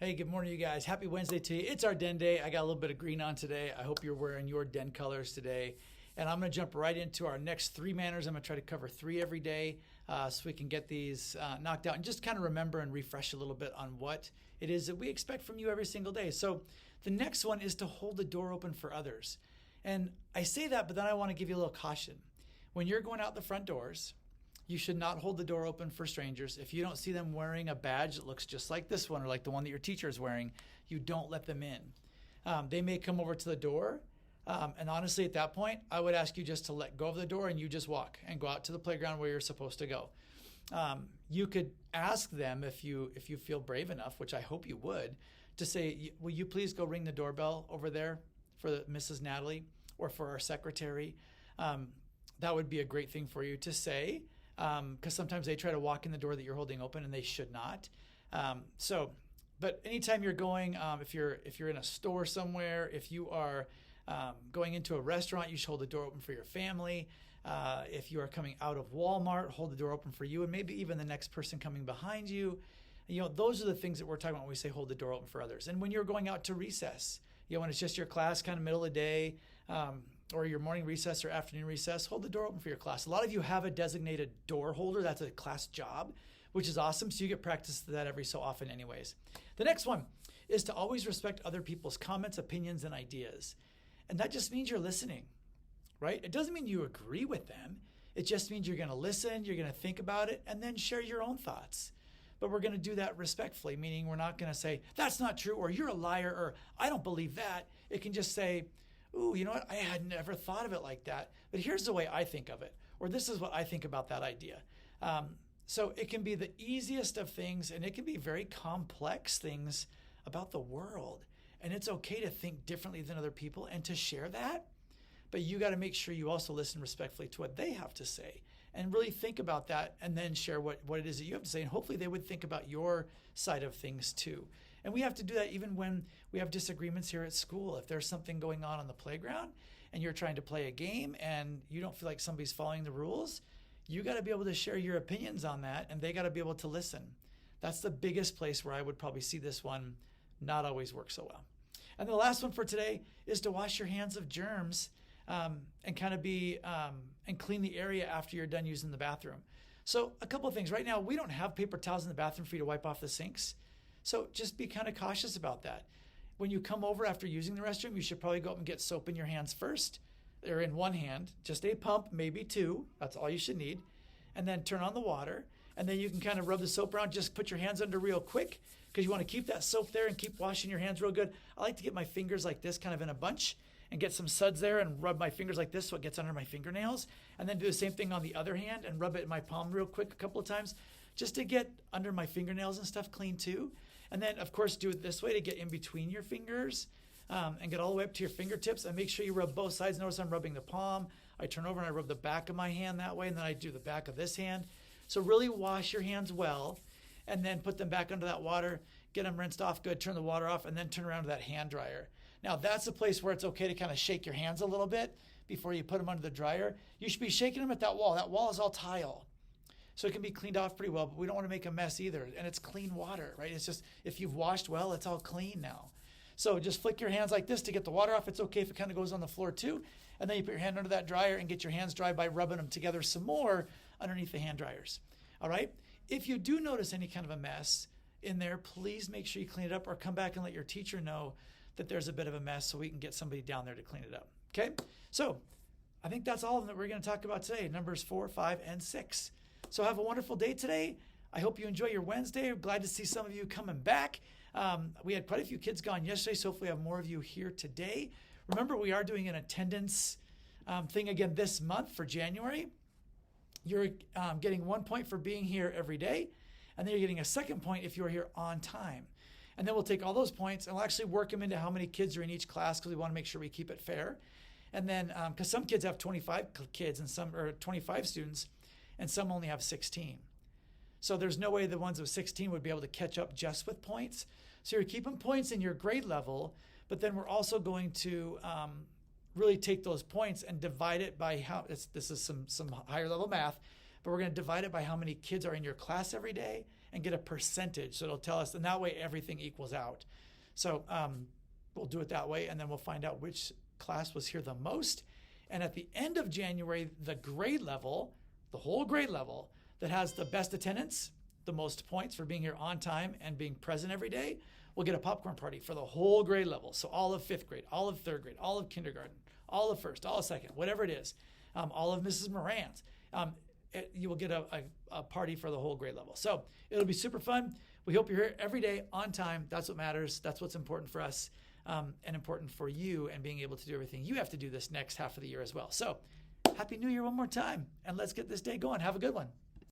Hey, good morning, you guys. Happy Wednesday to you. It's our den day. I got a little bit of green on today. I hope you're wearing your den colors today. And I'm going to jump right into our next three manners. I'm going to try to cover three every day so we can get these knocked out and just kind of remember and refresh a little bit on what it is that we expect from you every single day. So the next one is to hold the door open for others. And I say that, but then I want to give you a little caution. When you're going out the front doors, you should not hold the door open for strangers. If you don't see them wearing a badge that looks just like this one or like the one that your teacher is wearing, you don't let them in. They may come over to the door. And honestly, at that point, I would ask you just to let go of the door and you just walk and go out to the playground where you're supposed to go. You could ask them if you feel brave enough, which I hope you would, to say, will you please go ring the doorbell over there for Mrs. Natalie or for our secretary? That would be a great thing for you to say. Because sometimes they try to walk in the door that you're holding open and they should not. But anytime you're going, if you're in a store somewhere, if you are going into a restaurant, you should hold the door open for your family. If you are coming out of Walmart, hold the door open for you and maybe even the next person coming behind you. You know, those are the things that we're talking about when we say hold the door open for others. And when you're going out to recess, when it's just your class kind of middle of the day, or your morning recess or afternoon recess, hold the door open for your class. A lot of you have a designated door holder. That's a class job, which is awesome. So you get practice to that every so often anyways. The next one is to always respect other people's comments, opinions, and ideas. And that just means you're listening, right? It doesn't mean you agree with them. It just means you're going to listen, you're going to think about it, and then share your own thoughts. But we're going to do that respectfully, meaning we're not going to say, that's not true, or you're a liar, or I don't believe that. It can just say, ooh, you know what? I had never thought of it like that, but here's the way I think of it, or this is what I think about that idea. So it can be the easiest of things, and it can be very complex things about the world. And it's okay to think differently than other people and to share that. But you got to make sure you also listen respectfully to what they have to say and really think about that and then share what it is that you have to say. And hopefully they would think about your side of things too. And we have to do that even when we have disagreements here at school. If there's something going on the playground and you're trying to play a game and you don't feel like somebody's following the rules, you got to be able to share your opinions on that and they got to be able to listen. That's the biggest place where I would probably see this one not always work so well. And the last one for today is to wash your hands of germs and kind of and clean the area after you're done using the bathroom. So a couple of things. Right now, we don't have paper towels in the bathroom for you to wipe off the sinks. So just be kind of cautious about that. When you come over after using the restroom, you should probably go up and get soap in your hands first, or in one hand, just a pump, maybe two. That's all you should need. And then turn on the water. And then you can kind of rub the soap around. Just put your hands under real quick because you want to keep that soap there and keep washing your hands real good. I like to get my fingers like this kind of in a bunch and get some suds there and rub my fingers like this so it gets under my fingernails. And then do the same thing on the other hand and rub it in my palm real quick a couple of times just to get under my fingernails and stuff clean too. And then, of course, do it this way to get in between your fingers and get all the way up to your fingertips. And make sure you rub both sides. Notice I'm rubbing the palm. I turn over and I rub the back of my hand that way, and then I do the back of this hand. So really wash your hands well and then put them back under that water, get them rinsed off good, turn the water off, and then turn around to that hand dryer. Now, that's a place where it's okay to kind of shake your hands a little bit before you put them under the dryer. You should be shaking them at that wall. That wall is all tile. So it can be cleaned off pretty well, but we don't want to make a mess either. And it's clean water, right? It's just, if you've washed well, it's all clean now. So just flick your hands like this to get the water off. It's okay if it kind of goes on the floor too. And then you put your hand under that dryer and get your hands dry by rubbing them together some more underneath the hand dryers. All right? If you do notice any kind of a mess in there, please make sure you clean it up or come back and let your teacher know that there's a bit of a mess so we can get somebody down there to clean it up. Okay? So I think that's all of them that we're going to talk about today, numbers 4, 5, and 6. So have a wonderful day today. I hope you enjoy your Wednesday. I'm glad to see some of you coming back. We had quite a few kids gone yesterday, so hopefully we have more of you here today. Remember, we are doing an attendance thing again this month for January. You're getting 1 point for being here every day, and then you're getting a second point if you're here on time. And then we'll take all those points and we'll actually work them into how many kids are in each class because we want to make sure we keep it fair. And then, because some kids have 25 kids and some are 25 students, and some only have 16. So there's no way the ones with 16 would be able to catch up just with points. So you're keeping points in your grade level, but then we're also going to really take those points and divide it by this is some higher level math, but we're going to divide it by how many kids are in your class every day and get a percentage. So it'll tell us, and that way everything equals out. So we'll do it that way, and then we'll find out which class was here the most. And at the end of January, the grade level, the whole grade level that has the best attendance, the most points for being here on time and being present every day, will get a popcorn party for the whole grade level. So all of 5th grade, all of 3rd grade, all of kindergarten, all of 1st, all of 2nd, whatever it is, all of Mrs. Moran's. You will get a party for the whole grade level. So it'll be super fun. We hope you're here every day on time. That's what matters. That's what's important for us and important for you and being able to do everything you have to do this next half of the year as well. So Happy New Year one more time, and let's get this day going. Have a good one.